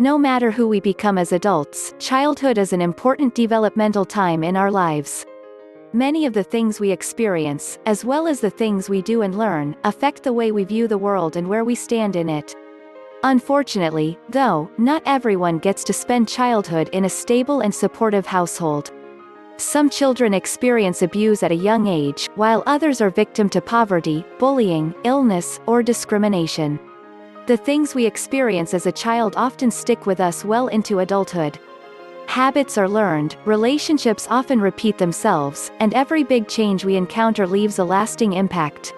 No matter who we become as adults, childhood is an important developmental time in our lives. Many of the things we experience, as well as the things we do and learn, affect the way we view the world and where we stand in it. Unfortunately, though, not everyone gets to spend childhood in a stable and supportive household. Some children experience abuse at a young age, while others are victim to poverty, bullying, illness, or discrimination. The things we experience as a child often stick with us well into adulthood. Habits are learned, relationships often repeat themselves, and every big change we encounter leaves a lasting impact.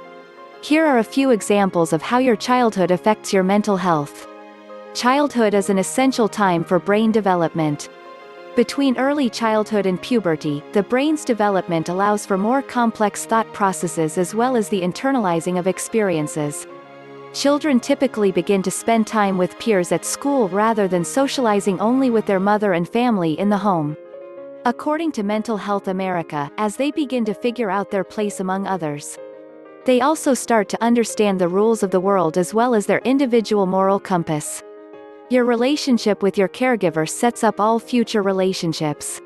Here are a few examples of how your childhood affects your mental health. Childhood is an essential time for brain development. Between early childhood and puberty, the brain's development allows for more complex thought processes as well as the internalizing of experiences. Children typically begin to spend time with peers at school rather than socializing only with their mother and family in the home. According to Mental Health America, as they begin to figure out their place among others, they also start to understand the rules of the world as well as their individual moral compass. Your relationship with your caregiver sets up all future relationships.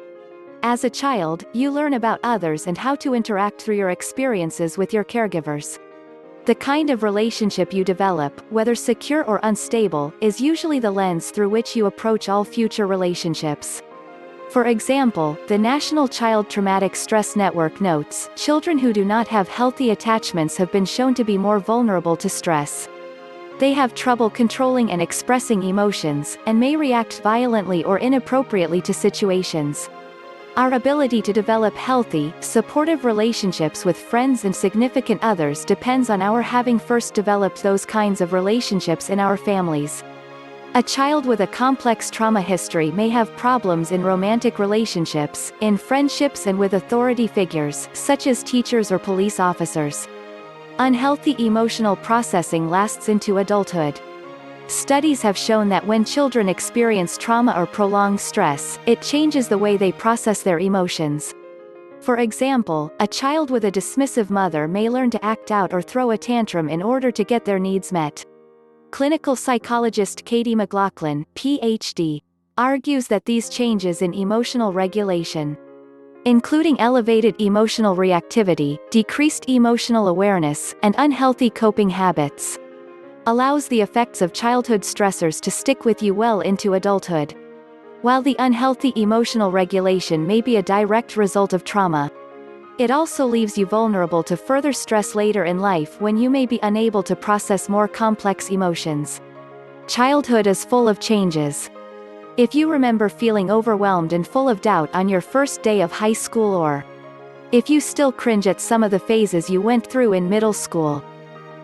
As a child, you learn about others and how to interact through your experiences with your caregivers. The kind of relationship you develop, whether secure or unstable, is usually the lens through which you approach all future relationships. For example, the National Child Traumatic Stress Network notes, children who do not have healthy attachments have been shown to be more vulnerable to stress. They have trouble controlling and expressing emotions, and may react violently or inappropriately to situations. Our ability to develop healthy, supportive relationships with friends and significant others depends on our having first developed those kinds of relationships in our families. A child with a complex trauma history may have problems in romantic relationships, in friendships and with authority figures, such as teachers or police officers. Unhealthy emotional processing lasts into adulthood. Studies have shown that when children experience trauma or prolonged stress, it changes the way they process their emotions. For example, a child with a dismissive mother may learn to act out or throw a tantrum in order to get their needs met. Clinical psychologist Katie McLaughlin, Ph.D., argues that these changes in emotional regulation, including elevated emotional reactivity, decreased emotional awareness, and unhealthy coping habits, allows the effects of childhood stressors to stick with you well into adulthood. While the unhealthy emotional regulation may be a direct result of trauma, it also leaves you vulnerable to further stress later in life when you may be unable to process more complex emotions. Childhood is full of changes. If you remember feeling overwhelmed and full of doubt on your first day of high school, or if you still cringe at some of the phases you went through in middle school,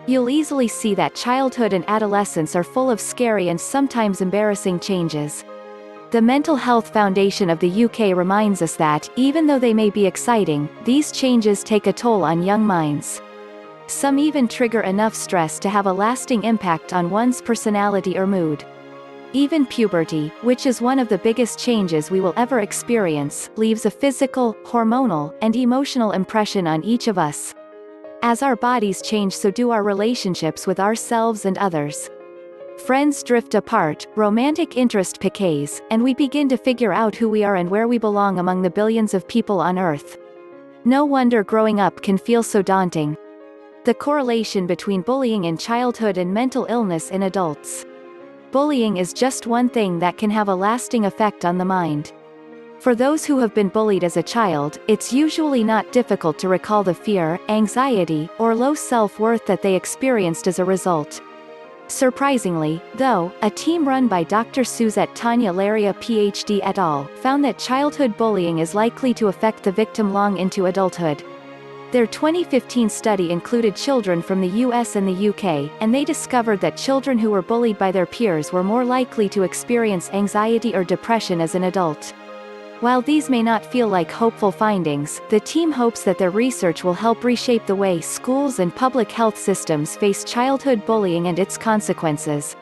you'll easily see that childhood and adolescence are full of scary and sometimes embarrassing changes. The Mental Health Foundation of the UK reminds us that, even though they may be exciting, these changes take a toll on young minds. Some even trigger enough stress to have a lasting impact on one's personality or mood. Even puberty, which is one of the biggest changes we will ever experience, leaves a physical, hormonal, and emotional impression on each of us. As our bodies change, so do our relationships with ourselves and others. Friends drift apart, romantic interest decays, and we begin to figure out who we are and where we belong among the billions of people on Earth. No wonder growing up can feel so daunting. The correlation between bullying in childhood and mental illness in adults. Bullying is just one thing that can have a lasting effect on the mind. For those who have been bullied as a child, it's usually not difficult to recall the fear, anxiety, or low self-worth that they experienced as a result. Surprisingly, though, a team run by Dr. Suzette Tanya Laria Ph.D. et al. Found that childhood bullying is likely to affect the victim long into adulthood. Their 2015 study included children from the US and the UK, and they discovered that children who were bullied by their peers were more likely to experience anxiety or depression as an adult. While these may not feel like hopeful findings, the team hopes that their research will help reshape the way schools and public health systems face childhood bullying and its consequences.